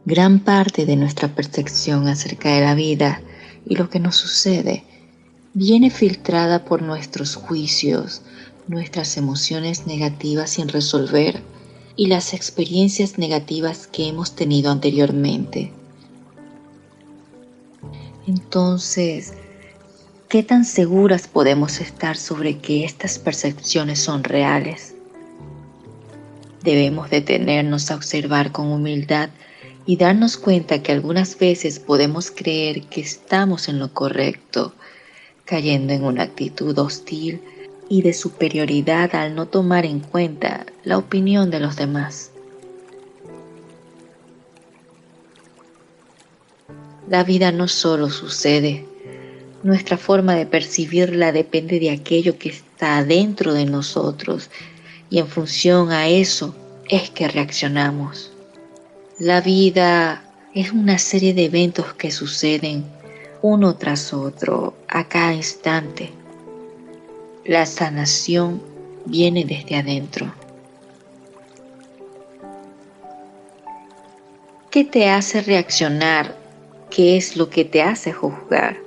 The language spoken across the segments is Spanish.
Gran parte de nuestra percepción acerca de la vida y lo que nos sucede viene filtrada por nuestros juicios, nuestras emociones negativas sin resolver y las experiencias negativas que hemos tenido anteriormente. Entonces, ¿qué tan seguras podemos estar sobre que estas percepciones son reales? Debemos detenernos a observar con humildad y darnos cuenta que algunas veces podemos creer que estamos en lo correcto, cayendo en una actitud hostil y de superioridad al no tomar en cuenta la opinión de los demás. La vida no solo sucede, nuestra forma de percibirla depende de aquello que está dentro de nosotros y en función a eso es que reaccionamos. La vida es una serie de eventos que suceden uno tras otro a cada instante. La sanación viene desde adentro. ¿Qué te hace reaccionar? ¿Qué es lo que te hace juzgar?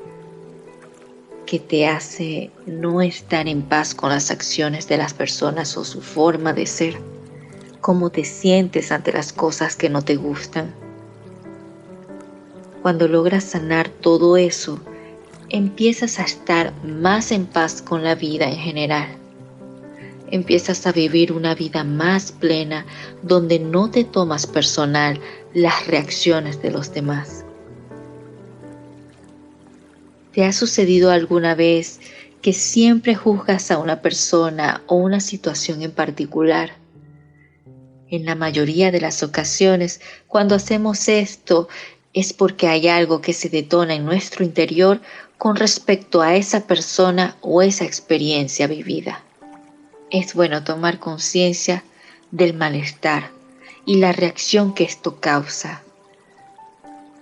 ¿Qué te hace no estar en paz con las acciones de las personas o su forma de ser? ¿Cómo te sientes ante las cosas que no te gustan? Cuando logras sanar todo eso, empiezas a estar más en paz con la vida en general. Empiezas a vivir una vida más plena donde no te tomas personal las reacciones de los demás. ¿Te ha sucedido alguna vez que siempre juzgas a una persona o una situación en particular? En la mayoría de las ocasiones, cuando hacemos esto, es porque hay algo que se detona en nuestro interior con respecto a esa persona o esa experiencia vivida. Es bueno tomar conciencia del malestar y la reacción que esto causa.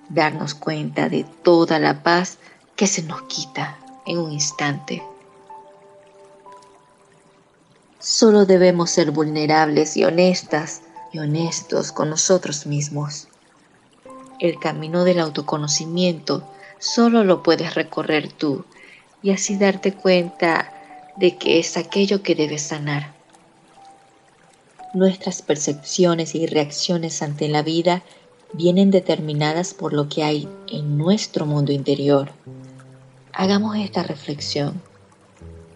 Darnos cuenta de toda la paz que se nos quita en un instante. Solo debemos ser vulnerables y honestos con nosotros mismos. El camino del autoconocimiento solo lo puedes recorrer tú y así darte cuenta de que es aquello que debes sanar. Nuestras percepciones y reacciones ante la vida vienen determinadas por lo que hay en nuestro mundo interior. Hagamos esta reflexión.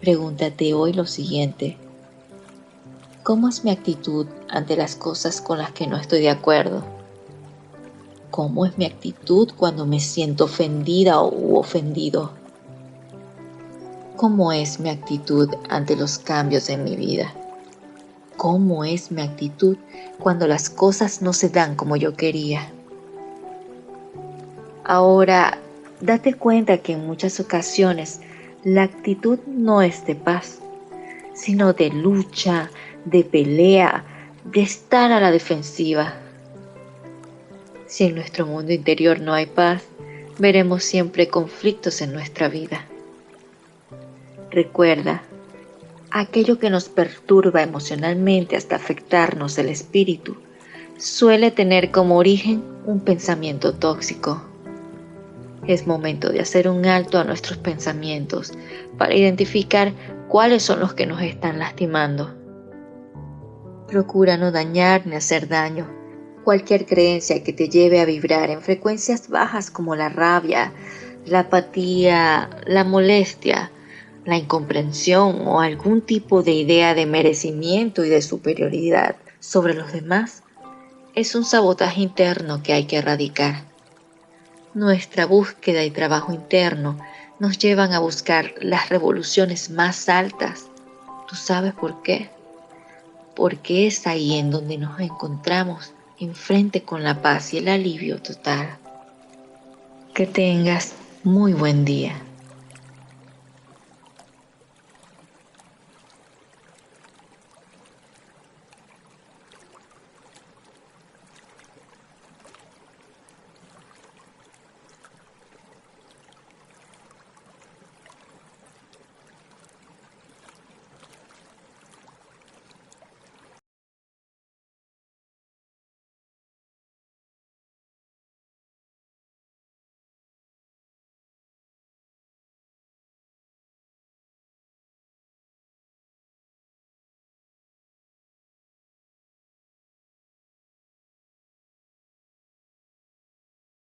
Pregúntate hoy lo siguiente: ¿cómo es mi actitud ante las cosas con las que no estoy de acuerdo? ¿Cómo es mi actitud cuando me siento ofendida u ofendido? ¿Cómo es mi actitud ante los cambios en mi vida? ¿Cómo es mi actitud cuando las cosas no se dan como yo quería? Ahora, date cuenta que en muchas ocasiones la actitud no es de paz, sino de lucha, de pelea, de estar a la defensiva. Si en nuestro mundo interior no hay paz, veremos siempre conflictos en nuestra vida. Recuerda, aquello que nos perturba emocionalmente hasta afectarnos el espíritu suele tener como origen un pensamiento tóxico. Es momento de hacer un alto a nuestros pensamientos para identificar cuáles son los que nos están lastimando. Procura no dañar ni hacer daño. Cualquier creencia que te lleve a vibrar en frecuencias bajas como la rabia, la apatía, la molestia, la incomprensión o algún tipo de idea de merecimiento y de superioridad sobre los demás es un sabotaje interno que hay que erradicar. Nuestra búsqueda y trabajo interno nos llevan a buscar las revoluciones más altas. ¿Tú sabes por qué? Porque es ahí en donde nos encontramos enfrente con la paz y el alivio total. Que tengas muy buen día.